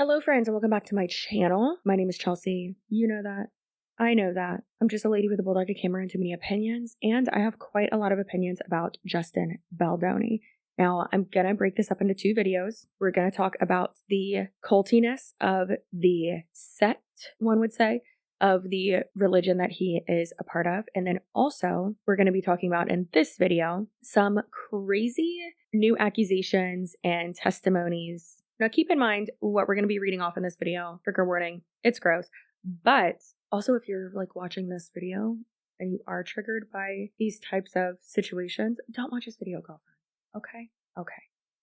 Hello friends and welcome back to my channel. My name is Chelsea. You know that. I know that. I'm just a lady with a bulldog, a camera, and too many opinions, and I have quite a lot of opinions about Justin Baldoni. Now, I'm going to break this up into two videos. We're going to talk about the cultiness of the sect, one would say, of the religion that he is a part of. And then also, we're going to be talking about in this video some crazy new accusations and testimonies. Now, keep in mind what we're going to be reading off in this video. Trigger warning, it's gross. But also, if you're like watching this video and you are triggered by these types of situations, don't watch this video, girlfriend. Okay? Okay.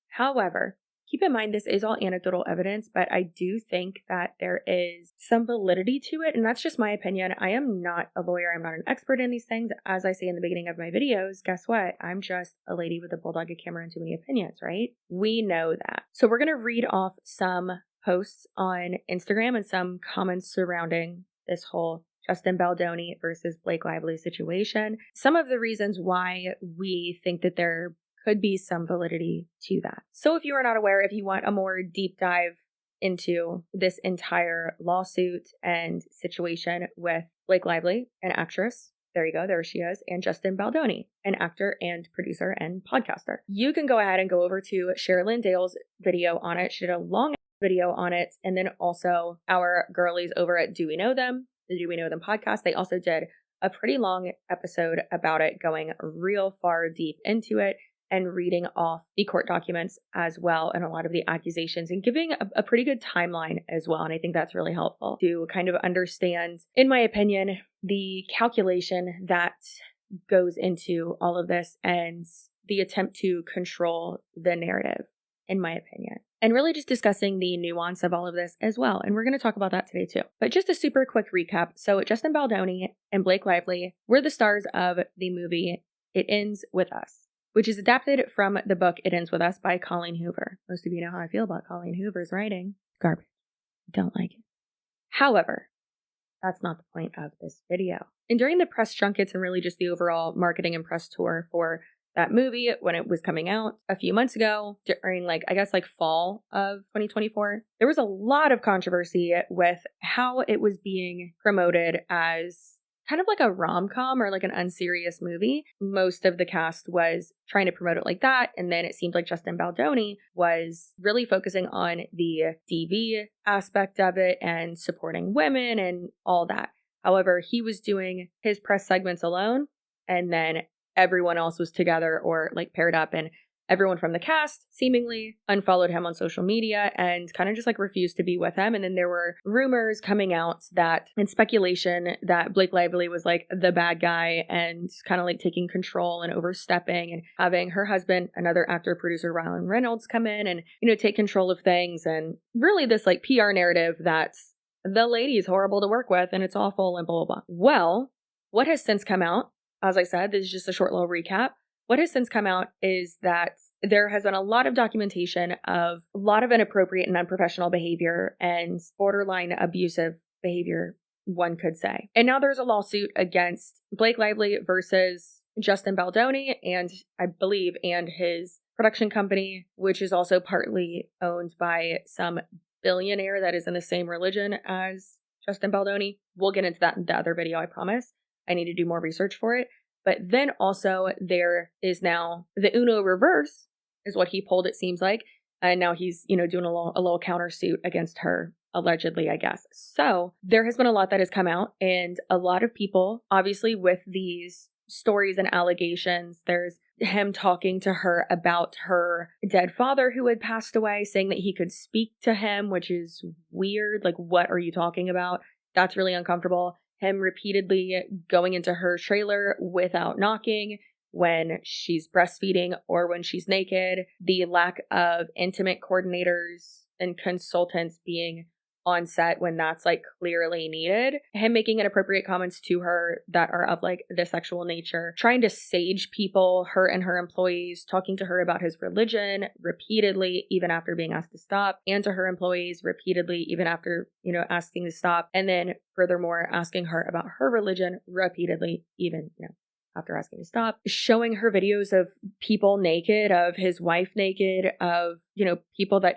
However, keep in mind this is all anecdotal evidence, but I do think that there is some validity to it, and that's just my opinion. I am not a lawyer. I'm not an expert in these things. As I say in the beginning of my videos, guess what? I'm just a lady with a bulldog, a camera, and too many opinions, right? We know that. So we're going to read off some posts on Instagram and some comments surrounding this whole Justin Baldoni versus Blake Lively situation. Some of the reasons why we think that there could be some validity to that. So if you are not aware, if you want a more deep dive into this entire lawsuit and situation with Blake Lively, an actress, there you go, there she is, and Justin Baldoni, an actor and producer and podcaster, you can go ahead and go over to Sherilyn Dale's video on it. She did a long video on it. And then also our girlies over at Do We Know Them, the Do We Know Them podcast, they also did a pretty long episode about it, going real far deep into it and reading off the court documents as well, and a lot of the accusations, and giving a pretty good timeline as well. And I think that's really helpful to kind of understand, in my opinion, the calculation that goes into all of this and the attempt to control the narrative, in my opinion. And really just discussing the nuance of all of this as well. And we're going to talk about that today too. But just a super quick recap. So Justin Baldoni and Blake Lively were the stars of the movie It Ends With Us, which is adapted from the book It Ends With Us by Colleen Hoover. Most of you know how I feel about Colleen Hoover's writing. Garbage. Don't like it. However, that's not the point of this video. And during the press junkets and really just the overall marketing and press tour for that movie when it was coming out a few months ago, during fall of 2024, there was a lot of controversy with how it was being promoted as kind of like a rom-com or like an unserious movie. Most of the cast was trying to promote it like that. And then it seemed like Justin Baldoni was really focusing on the DV aspect of it and supporting women and all that. However, he was doing his press segments alone, and then everyone else was together or like paired up, and everyone from the cast seemingly unfollowed him on social media and kind of just like refused to be with him. And then there were rumors coming out that, and speculation that Blake Lively was like the bad guy and kind of like taking control and overstepping, and having her husband, another actor, producer, Ryan Reynolds, come in and, take control of things. And really this like PR narrative that the lady is horrible to work with and it's awful and blah, blah, blah. Well, what has since come out, as I said, this is just a short little recap. What has since come out is that there has been a lot of documentation of a lot of inappropriate and unprofessional behavior and borderline abusive behavior, one could say. And now there's a lawsuit against Blake Lively versus Justin Baldoni, and I believe, and his production company, which is also partly owned by some billionaire that is in the same religion as Justin Baldoni. We'll get into that in the other video, I promise. I need to do more research for it. But then also there is now the Uno reverse is what he pulled, it seems like. And now he's, doing a little countersuit against her, allegedly, I guess. So there has been a lot that has come out, and a lot of people, obviously with these stories and allegations, there's him talking to her about her dead father who had passed away, saying that he could speak to him, which is weird. Like, what are you talking about? That's really uncomfortable. Him repeatedly going into her trailer without knocking when she's breastfeeding or when she's naked. The lack of intimate coordinators and consultants being on set when that's like clearly needed. Him making inappropriate comments to her that are of like the sexual nature. Trying to sage people, her and her employees, talking to her about his religion repeatedly, even after being asked to stop, and to her employees repeatedly, even after, asking to stop. And then furthermore, asking her about her religion repeatedly, even, after asking to stop, showing her videos of people naked, of his wife naked, of, people that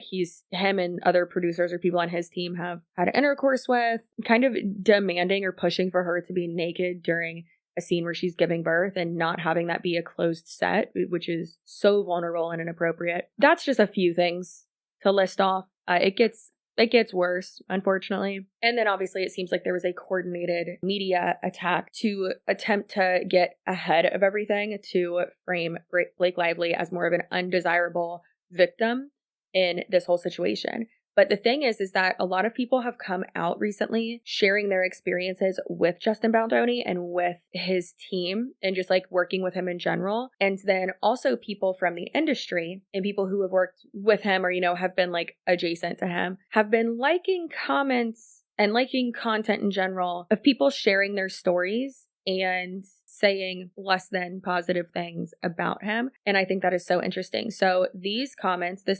him and other producers or people on his team have had intercourse with, kind of demanding or pushing for her to be naked during a scene where she's giving birth and not having that be a closed set, which is so vulnerable and inappropriate. That's just a few things to list off. It gets worse, unfortunately. And then obviously it seems like there was a coordinated media attack to attempt to get ahead of everything, to frame Blake Lively as more of an undesirable victim in this whole situation. But the thing is that a lot of people have come out recently sharing their experiences with Justin Baldoni and with his team and just like working with him in general. And then also people from the industry and people who have worked with him or, have been like adjacent to him have been liking comments and liking content in general of people sharing their stories and saying less than positive things about him. And I think that is so interesting. So this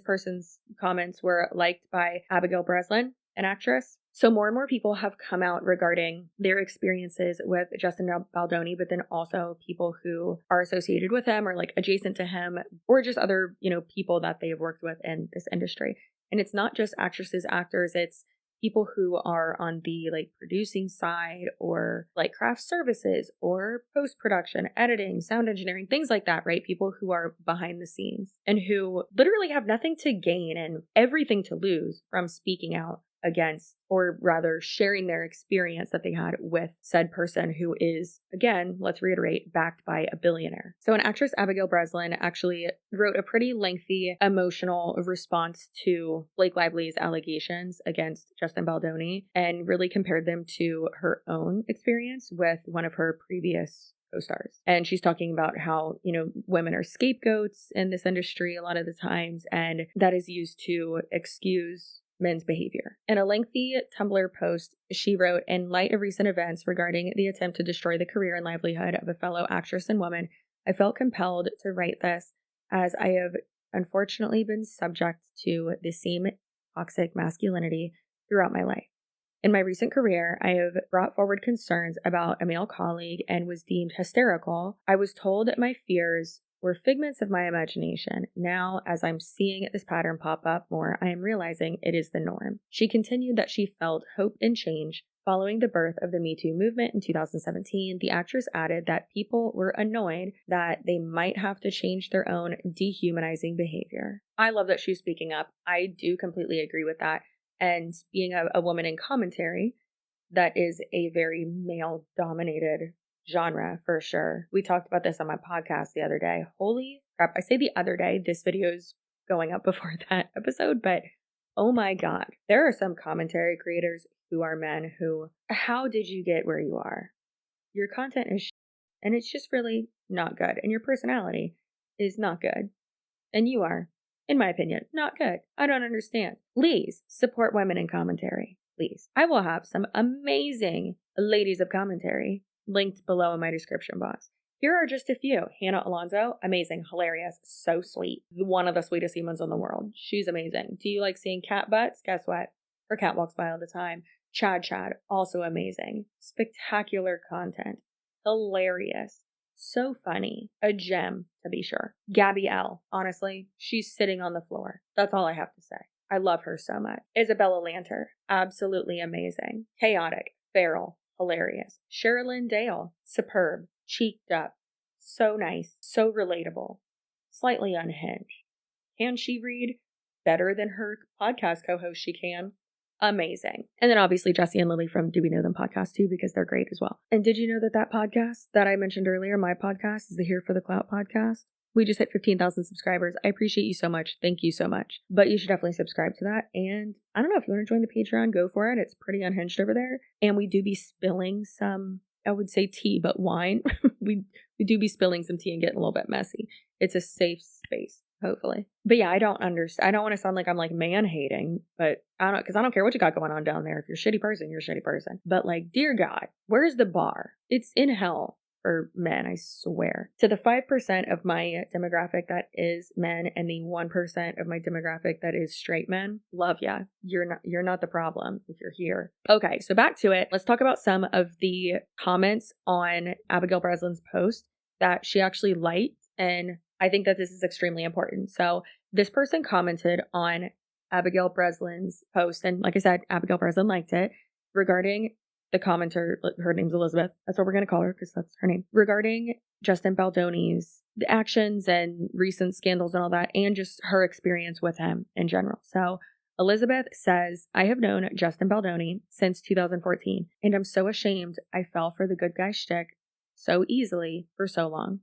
person's comments were liked by Abigail Breslin, an actress. So more and more people have come out regarding their experiences with Justin Baldoni, but then also people who are associated with him or like adjacent to him or just other, people that they have worked with in this industry. And it's not just actresses, actors, it's people who are on the like producing side or like craft services or post-production, editing, sound engineering, things like that, right? People who are behind the scenes and who literally have nothing to gain and everything to lose from speaking out against, or rather sharing their experience that they had with said person who is, again, let's reiterate, backed by a billionaire. So an actress, Abigail Breslin, actually wrote a pretty lengthy emotional response to Blake Lively's allegations against Justin Baldoni and really compared them to her own experience with one of her previous co-stars. And she's talking about how, women are scapegoats in this industry a lot of the times, and that is used to excuse men's behavior. In a lengthy Tumblr post, she wrote, "In light of recent events regarding the attempt to destroy the career and livelihood of a fellow actress and woman, I felt compelled to write this as I have unfortunately been subject to the same toxic masculinity throughout my life. In my recent career, I have brought forward concerns about a male colleague and was deemed hysterical. I was told my fears were figments of my imagination. Now, as I'm seeing this pattern pop up more, I am realizing it is the norm." She continued that she felt hope and change. Following the birth of the Me Too movement in 2017, the actress added that people were annoyed that they might have to change their own dehumanizing behavior. I love that she's speaking up. I do completely agree with that. And being a woman in commentary, that is a very male-dominated genre for sure. We talked about this on my podcast the other day. Holy crap. I say the other day, this video's going up before that episode, but oh my God, there are some commentary creators who are men who, how did you get where you are? Your content is and it's just really not good. And your personality is not good. And you are, in my opinion, not good. I don't understand. Please support women in commentary. Please. I will have some amazing ladies of commentary linked below in my description box. Here are just a few. Hannah Alonso, amazing, hilarious, so sweet. One of the sweetest humans in the world. She's amazing. Do you like seeing cat butts? Guess what? Her cat walks by all the time. Chad, also amazing. Spectacular content. Hilarious. So funny. A gem, to be sure. Gabby L. Honestly, she's sitting on the floor. That's all I have to say. I love her so much. Isabella Lanter. Absolutely amazing. Chaotic. Feral. Hilarious. Sherilyn Dale. Superb. Cheeked up. So nice. So relatable. Slightly unhinged. Can she read? Better than her podcast co-host she can. Amazing. And then obviously Jesse and Lily from Do We Know Them podcast too, because they're great as well. And did you know that podcast that I mentioned earlier, my podcast, is the Here for the Clout podcast? We just hit 15,000 subscribers. I appreciate you so much. Thank you so much. But you should definitely subscribe to that. And I don't know, if you want to join the Patreon, go for it. It's pretty unhinged over there. And we do be spilling some, I would say tea, but wine. we do be spilling some tea and getting a little bit messy. It's a safe space. Hopefully. But yeah, I don't understand. I don't want to sound like I'm like man hating, but because I don't care what you got going on down there. If you're a shitty person, you're a shitty person. But like, dear God, where's the bar? It's in hell for men, I swear. To the 5% of my demographic that is men and the 1% of my demographic that is straight men, love ya. You're not the problem if you're here. Okay, so back to it. Let's talk about some of the comments on Abigail Breslin's post that she actually liked. And I think that this is extremely important. So this person commented on Abigail Breslin's post. And like I said, Abigail Breslin liked it regarding the commenter. Her name's Elizabeth. That's what we're going to call her because that's her name. Regarding Justin Baldoni's actions and recent scandals and all that, and just her experience with him in general. So Elizabeth says, I have known Justin Baldoni since 2014, and I'm so ashamed I fell for the good guy shtick so easily for so long.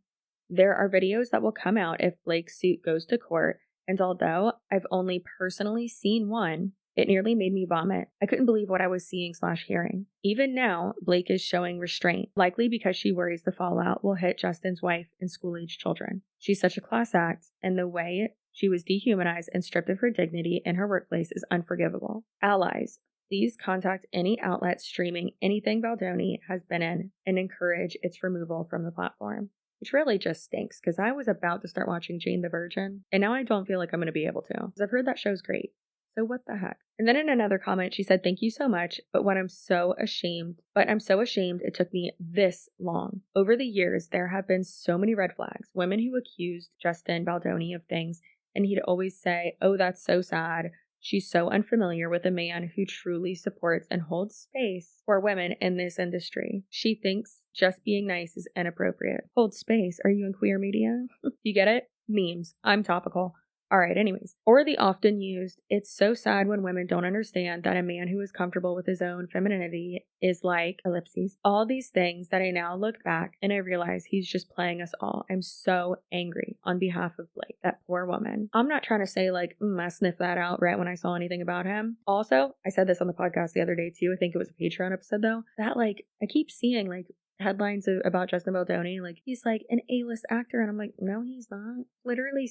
There are videos that will come out if Blake's suit goes to court, and although I've only personally seen one, it nearly made me vomit. I couldn't believe what I was seeing/hearing. Even now, Blake is showing restraint, likely because she worries the fallout will hit Justin's wife and school-age children. She's such a class act, and the way she was dehumanized and stripped of her dignity in her workplace is unforgivable. Allies, please contact any outlet streaming anything Baldoni has been in and encourage its removal from the platform. Which really just stinks because I was about to start watching Jane the Virgin, and now I don't feel like I'm going to be able to because I've heard that show's great. So what the heck? And then in another comment, she said, thank you so much, but I'm so ashamed it took me this long. Over the years, there have been so many red flags, women who accused Justin Baldoni of things, and he'd always say, oh, that's so sad. She's so unfamiliar with a man who truly supports and holds space for women in this industry. She thinks just being nice is inappropriate. Hold space? Are you in queer media? You get it? Memes. I'm topical. All right, anyways. Or the often used, it's so sad when women don't understand that a man who is comfortable with his own femininity is like, ellipses, all these things that I now look back and I realize he's just playing us all. I'm so angry on behalf of Blake, that poor woman. I'm not trying to say like, I sniffed that out right when I saw anything about him. Also, I said this on the podcast the other day too. I think it was a Patreon episode though, that like, I keep seeing like headlines about Justin Baldoni, like he's like an A-list actor, and I'm like, no, he's not. Literally,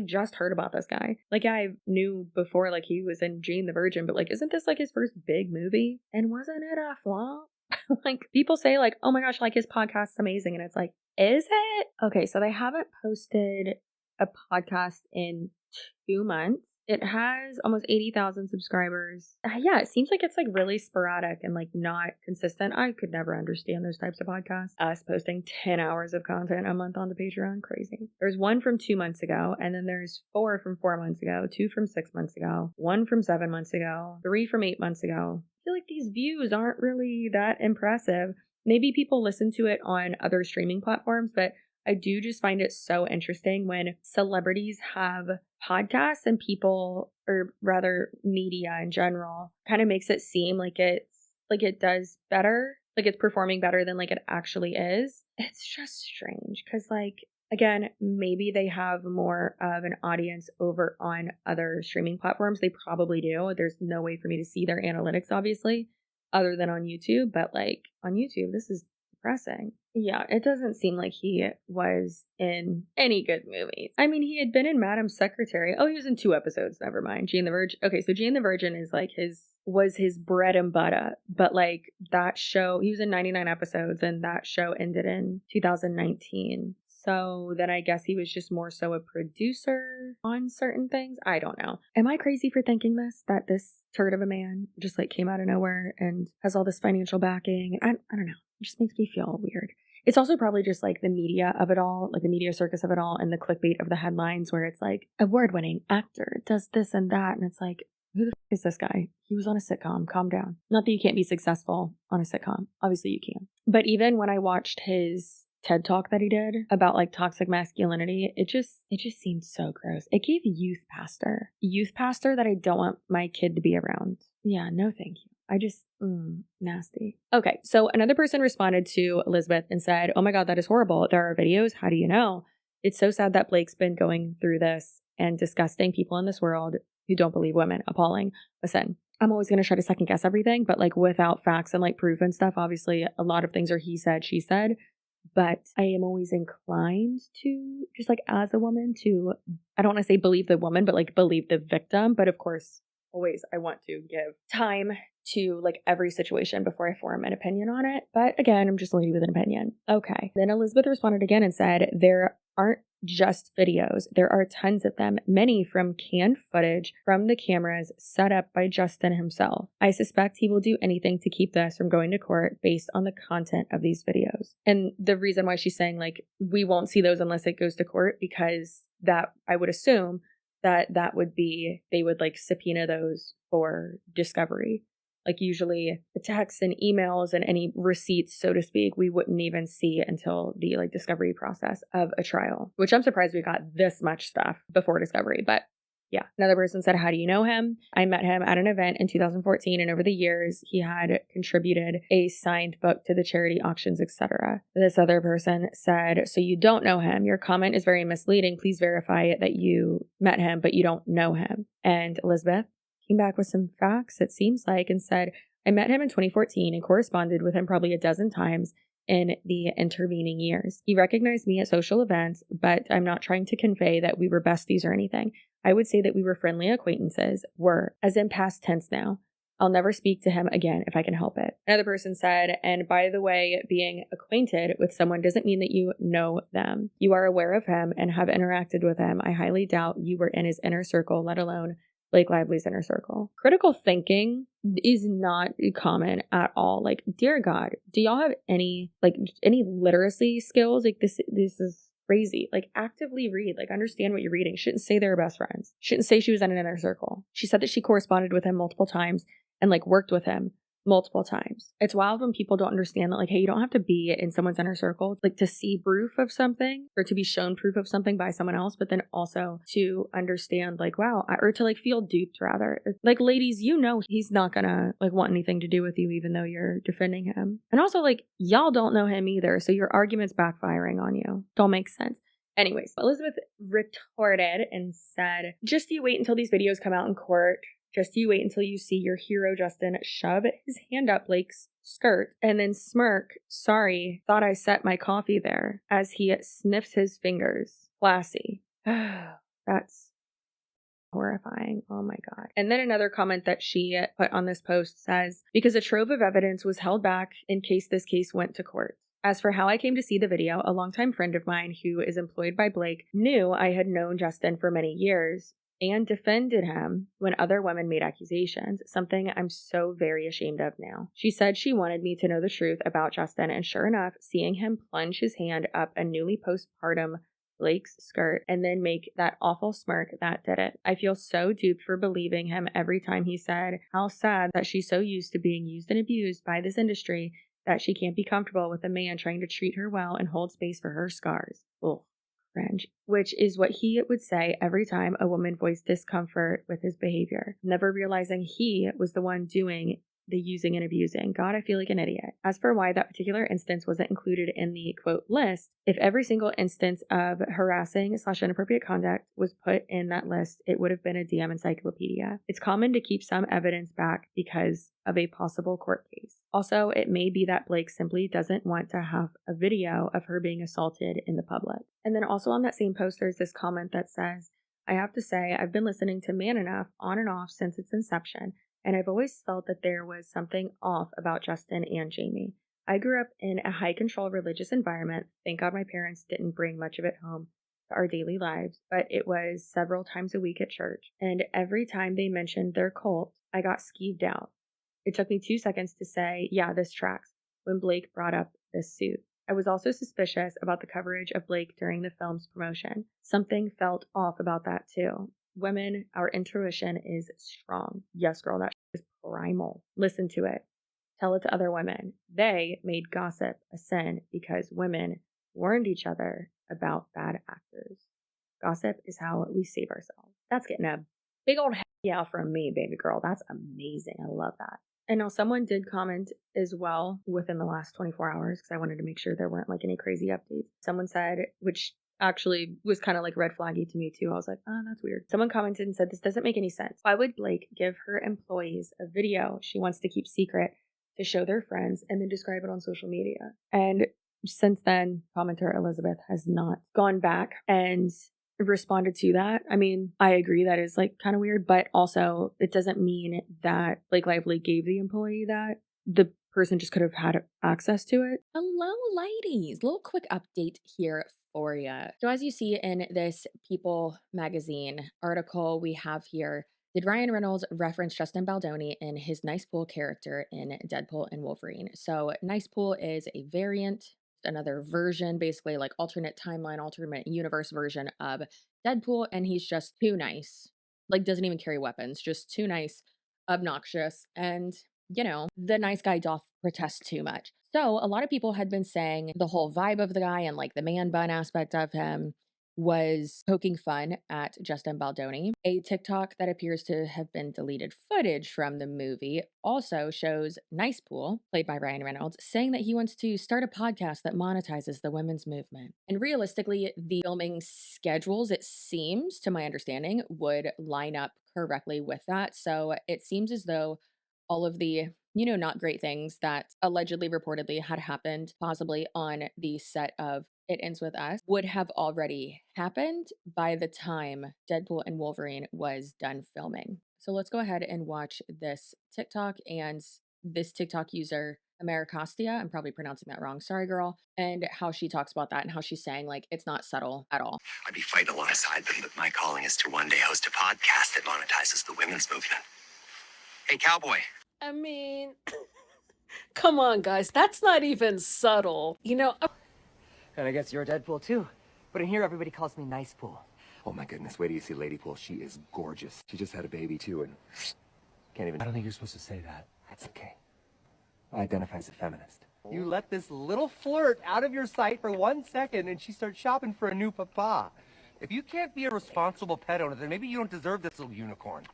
just heard about this guy. Like I knew before, like he was in Jane the Virgin, but like, isn't this like his first big movie? And wasn't it a flop? Like people say, like, oh my gosh, like his podcast's amazing, and it's like, is it? Okay, so they haven't posted a podcast in 2 months. It has almost 80,000 subscribers. Yeah, it seems like it's like really sporadic and like not consistent. I could never understand those types of podcasts. Us posting 10 hours of content a month on the Patreon, crazy. There's one from 2 months ago, and then there's 4 from 4 months ago, 2 from 6 months ago, 1 from 7 months ago, 3 from 8 months ago. I feel like these views aren't really that impressive. Maybe people listen to it on other streaming platforms, but I do just find it so interesting when celebrities have podcasts and people, or rather media in general, kind of makes it seem like it does better, like it's performing better than like it actually is. It's just strange because like, again, maybe they have more of an audience over on other streaming platforms. They probably do. There's no way for me to see their analytics, obviously, other than on YouTube. But like on YouTube, this is depressing. Yeah, it doesn't seem like he was in any good movies. I mean, he had been in Madam's Secretary. Oh, he was in 2 episodes. Never mind. Jane the Virgin. Okay, so Jane the Virgin is like was his bread and butter. But like that show, he was in 99 episodes, and that show ended in 2019. So then I guess he was just more so a producer on certain things. I don't know. Am I crazy for thinking that this turd of a man just like came out of nowhere and has all this financial backing? I don't know. It just makes me feel weird. It's also probably just like the media of it all, like the media circus of it all, and the clickbait of the headlines where it's like award-winning actor does this and that. And it's like, who the f is this guy? He was on a sitcom. Calm down. Not that you can't be successful on a sitcom. Obviously you can. But even when I watched his TED Talk that he did about like toxic masculinity, it just seemed so gross. It gave youth pastor that I don't want my kid to be around. Yeah, no thank you. I just, nasty. Okay, so another person responded to Elizabeth and said, oh my God, that is horrible. There are videos. How do you know? It's so sad that Blake's been going through this and disgusting people in this world who don't believe women. Appalling. Listen, I'm always going to try to second guess everything, but like without facts and like proof and stuff, obviously a lot of things are he said, she said. But I am always inclined to, just like as a woman, to, I don't want to say believe the woman, but like believe the victim. But of course, always I want to give time to like every situation before I form an opinion on it. But again, I'm just a lady with an opinion. Okay. Then Elizabeth responded again and said, there aren't just videos. There are tons of them, many from canned footage from the cameras set up by Justin himself. I suspect he will do anything to keep this from going to court based on the content of these videos. And the reason why she's saying, like, we won't see those unless it goes to court, because that, I would assume that would be, they would like subpoena those for discovery. Like usually the texts and emails and any receipts, so to speak, we wouldn't even see until the like discovery process of a trial, which I'm surprised we got this much stuff before discovery. But yeah, another person said, how do you know him? I met him at an event in 2014, and over the years, he had contributed a signed book to the charity auctions, etc. This other person said, so you don't know him. Your comment is very misleading. Please verify that you met him, but you don't know him. And Elizabeth came back with some facts, it seems like, and said, I met him in 2014 and corresponded with him probably a dozen times in the intervening years. He recognized me at social events, but I'm not trying to convey that we were besties or anything. I would say that we were friendly acquaintances, were, as in past tense now. I'll never speak to him again if I can help it. Another person said, and by the way, being acquainted with someone doesn't mean that you know them. You are aware of him and have interacted with him. I highly doubt you were in his inner circle, let alone Blake Lively's inner circle. Critical thinking is not common at all. Like, dear God, do y'all have any literacy skills? Like this is crazy. Like, actively read, like understand what you're reading. Shouldn't say they're best friends. Shouldn't say she was in an inner circle. She said that she corresponded with him multiple times and like worked with him multiple times. It's wild when people don't understand that, like, hey, you don't have to be in someone's inner circle, like, to see proof of something or to be shown proof of something by someone else, but then also to understand, like, wow, or to like feel duped rather. Like, ladies, you know, he's not gonna like want anything to do with you, even though you're defending him. And also, like, y'all don't know him either, so your argument's backfiring on you. Don't make sense. Anyways, Elizabeth retorted and said, just you wait until these videos come out in court. Just you wait until you see your hero Justin shove his hand up Blake's skirt and then smirk, sorry, thought I set my coffee there, as he sniffs his fingers. Classy. That's horrifying. Oh my God. And then another comment that she put on this post says, because a trove of evidence was held back in case this case went to court. As for how I came to see the video, a longtime friend of mine who is employed by Blake knew I had known Justin for many years and defended him when other women made accusations, something I'm so very ashamed of now. She said she wanted me to know the truth about Justin, and sure enough, seeing him plunge his hand up a newly postpartum Blake's skirt and then make that awful smirk, that did it. I feel so duped for believing him every time he said how sad that she's so used to being used and abused by this industry that she can't be comfortable with a man trying to treat her well and hold space for her scars. Ugh. Cringe, which is what he would say every time a woman voiced discomfort with his behavior, never realizing he was the one doing the using and abusing. God, I feel like an idiot. As for why that particular instance wasn't included in the quote list, if every single instance of harassing/inappropriate conduct was put in that list, it would have been a damn encyclopedia. It's common to keep some evidence back because of a possible court case. Also, it may be that Blake simply doesn't want to have a video of her being assaulted in the public. And then also on that same post, there's this comment that says, I have to say, I've been listening to Man Enough on and off since its inception, and I've always felt that there was something off about Justin and Jamie. I grew up in a high-control religious environment. Thank God my parents didn't bring much of it home to our daily lives, but it was several times a week at church. And every time they mentioned their cult, I got skeeved out. It took me 2 seconds to say, yeah, this tracks, when Blake brought up this suit. I was also suspicious about the coverage of Blake during the film's promotion. Something felt off about that too. Women, our intuition is strong. Yes, girl, that is primal. Listen to it. Tell it to other women. They made gossip a sin because women warned each other about bad actors. Gossip is how we save ourselves. That's getting a big old yeah from me, baby girl. That's amazing. I love that. And now someone did comment as well within the last 24 hours because I wanted to make sure there weren't like any crazy updates. Someone said, which actually was kind of like red flaggy to me too. I was like, oh, that's weird. Someone commented and said, this doesn't make any sense. Why would Blake give her employees a video she wants to keep secret to show their friends and then describe it on social media? And since then, commenter Elizabeth has not gone back and responded to that. I mean, I agree that is like kind of weird, but also it doesn't mean that Blake Lively gave the employee that. The person just could have had access to it. Hello, ladies. Little quick update here for you. So, as you see in this People magazine article we have here, did Ryan Reynolds reference Justin Baldoni in his Nice Pool character in Deadpool and Wolverine? So, Nice Pool is a variant, another version, basically like alternate timeline, alternate universe version of Deadpool, and he's just too nice. Like, doesn't even carry weapons, just too nice, obnoxious, and the nice guy doth protest too much. So a lot of people had been saying the whole vibe of the guy and like the man bun aspect of him was poking fun at Justin Baldoni. A TikTok that appears to have been deleted footage from the movie also shows Nice Pool, played by Ryan Reynolds, saying that he wants to start a podcast that monetizes the women's movement. And realistically, the filming schedules, it seems, to my understanding, would line up correctly with that. So it seems as though all of the not great things that allegedly reportedly had happened possibly on the set of It Ends With Us would have already happened by the time Deadpool and Wolverine was done filming. So let's go ahead and watch this TikTok and this TikTok user Americostia, I'm probably pronouncing that wrong, sorry girl, and how she talks about that and how she's saying like it's not subtle at all. I'd be fighting alongside them, but my calling is to one day host a podcast that monetizes the women's movement. Hey, cowboy. I mean, come on, guys. That's not even subtle. And I guess you're Deadpool too. But in here, everybody calls me Nice Pool. Oh my goodness, wait till you see Lady Pool. She is gorgeous. She just had a baby too, and can't even. I don't think you're supposed to say that. That's okay. I identify as a feminist. You let this little flirt out of your sight for 1 second, and she starts shopping for a new papa. If you can't be a responsible pet owner, then maybe you don't deserve this little unicorn.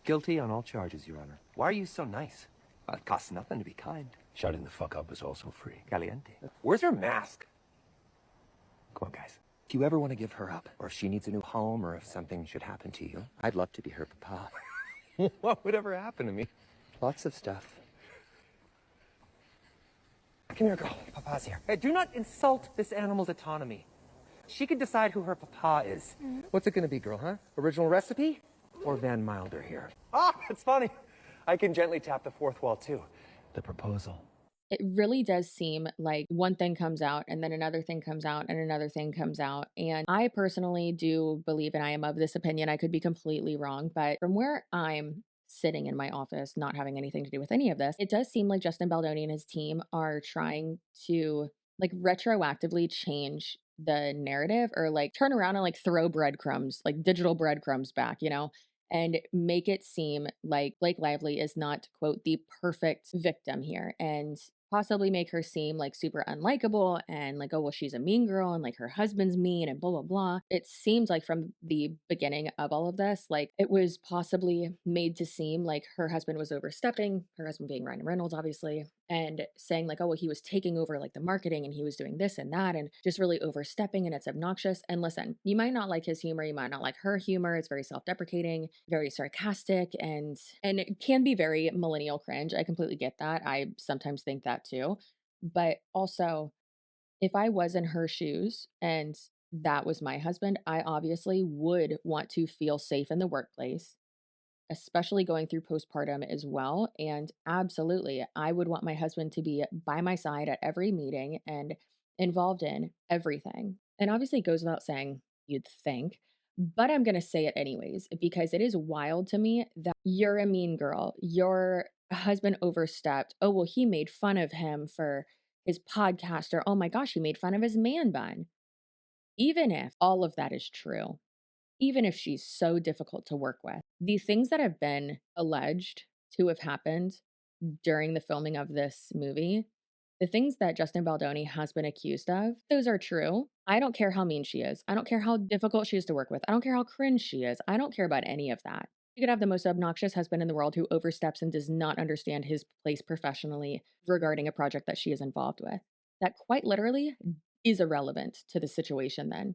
Guilty on all charges, Your Honor. Why are you so nice? It costs nothing to be kind. Shutting the fuck up is also free. Caliente. Where's your mask? Come on, guys. If you ever want to give her up, or if she needs a new home, or if something should happen to you, I'd love to be her papa. What would ever happen to me? Lots of stuff. Come here, girl. Papa's here. Hey, do not insult this animal's autonomy. She can decide who her papa is. What's it gonna be, girl, huh? Original recipe? Or Van Milder here? Ah, it's funny. I can gently tap the fourth wall, too. The proposal. It really does seem like one thing comes out and then another thing comes out and another thing comes out. And I personally do believe, and I am of this opinion, I could be completely wrong, but from where I'm sitting in my office, not having anything to do with any of this, it does seem like Justin Baldoni and his team are trying to like retroactively change the narrative or like turn around and like throw breadcrumbs, like digital breadcrumbs back, and make it seem like Blake Lively is not, quote, the perfect victim here and possibly make her seem like super unlikable and like, oh, well, she's a mean girl and like her husband's mean and blah, blah, blah. It seems like from the beginning of all of this, like it was possibly made to seem like her husband was overstepping, her husband being Ryan Reynolds, obviously, and saying like, oh, well, he was taking over like the marketing and he was doing this and that and just really overstepping and it's obnoxious. And listen, you might not like his humor, you might not like her humor. It's very self-deprecating, very sarcastic, and it can be very millennial cringe. I completely get that. I sometimes think that too. But also, if I was in her shoes and that was my husband, I obviously would want to feel safe in the workplace, especially going through postpartum as well. And absolutely, I would want my husband to be by my side at every meeting and involved in everything. And obviously, it goes without saying, you'd think, but I'm going to say it anyways, because it is wild to me that you're a mean girl. Your husband overstepped. Oh, well, he made fun of him for his podcast, or oh my gosh, he made fun of his man bun. Even if all of that is true, even if she's so difficult to work with, the things that have been alleged to have happened during the filming of this movie, the things that Justin Baldoni has been accused of, those are true. I don't care how mean she is. I don't care how difficult she is to work with. I don't care how cringe she is. I don't care about any of that. You could have the most obnoxious husband in the world who oversteps and does not understand his place professionally regarding a project that she is involved with. That quite literally is irrelevant to the situation then,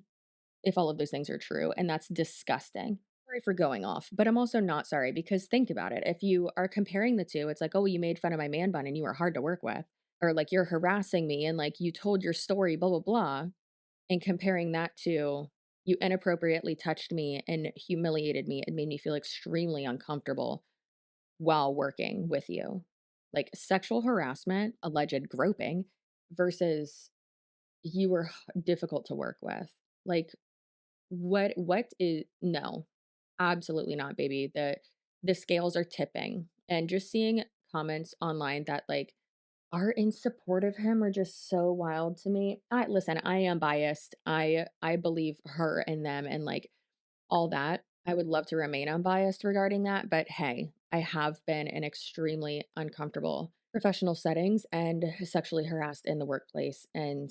if all of those things are true, and that's disgusting. Sorry for going off, but I'm also not sorry because think about it. If you are comparing the two, it's like, oh, you made fun of my man bun and you were hard to work with, or like you're harassing me and like you told your story, blah, blah, blah, and comparing that to you inappropriately touched me and humiliated me and made me feel extremely uncomfortable while working with you. like sexual harassment, alleged groping versus you were difficult to work with. Like what is no. Absolutely not, baby. The scales are tipping. And just seeing comments online that like are in support of him are just so wild to me. I listen, I am biased. I believe her and them and like all that. I would love to remain unbiased regarding that, but hey, I have been in extremely uncomfortable professional settings and sexually harassed in the workplace, and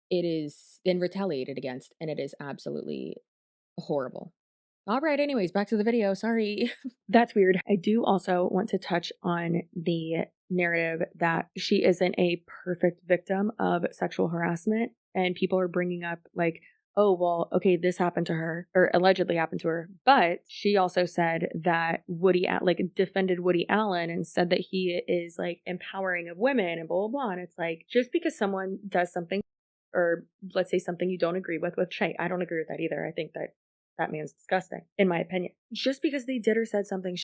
it is been retaliated against, and it is absolutely horrible. All right, anyways, back to the video. Sorry. That's weird. I do also want to touch on the narrative that she isn't a perfect victim of sexual harassment. And people are bringing up, like, oh, well, okay, this happened to her or allegedly happened to her. But she also said that defended Woody Allen and said that he is like empowering of women and blah, blah, blah. And it's like, just because someone does something, or let's say something you don't agree with Shay, I don't agree with that either. I think that man's disgusting, in my opinion. Just because they did or said something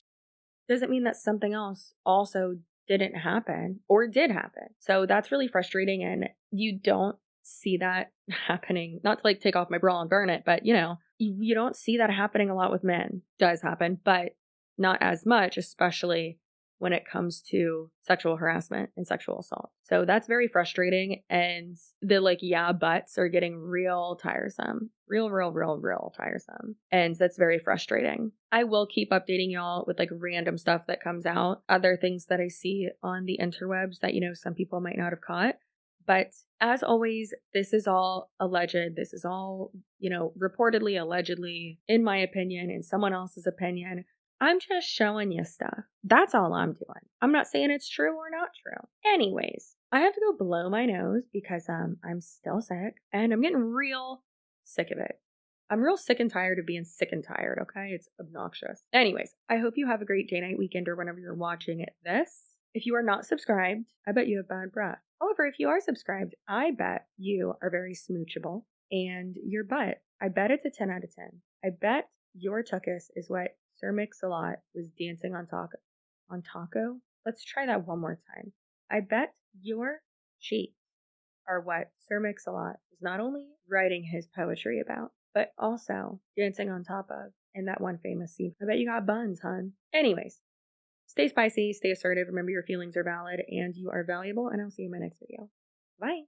doesn't mean that something else also didn't happen or did happen. So that's really frustrating. And you don't see that happening, not to like take off my bra and burn it, but you don't see that happening a lot with men. Does happen, but not as much, especially when it comes to sexual harassment and sexual assault. So that's very frustrating. And the buts are getting real tiresome, real tiresome. And that's very frustrating. I will keep updating y'all with like random stuff that comes out, other things that I see on the interwebs that, some people might not have caught. But as always, this is all alleged. This is all, reportedly, allegedly, in my opinion, in someone else's opinion. I'm just showing you stuff. That's all I'm doing. I'm not saying it's true or not true. Anyways, I have to go blow my nose because I'm still sick and I'm getting real sick of it. I'm real sick and tired of being sick and tired, okay? It's obnoxious. Anyways, I hope you have a great day, night, weekend, or whenever you're watching this. If you are not subscribed, I bet you have bad breath. However, if you are subscribed, I bet you are very smoochable. And your butt, I bet it's a 10 out of 10. I bet your tuchus is what Sir Mix-a-Lot was dancing on taco. Let's try that one more time. I bet your cheeks are what Sir Mix-a-Lot was not only writing his poetry about, but also dancing on top of in that one famous scene. I bet you got buns, hun. Anyways, stay spicy, stay assertive. Remember your feelings are valid and you are valuable, and I'll see you in my next video. Bye.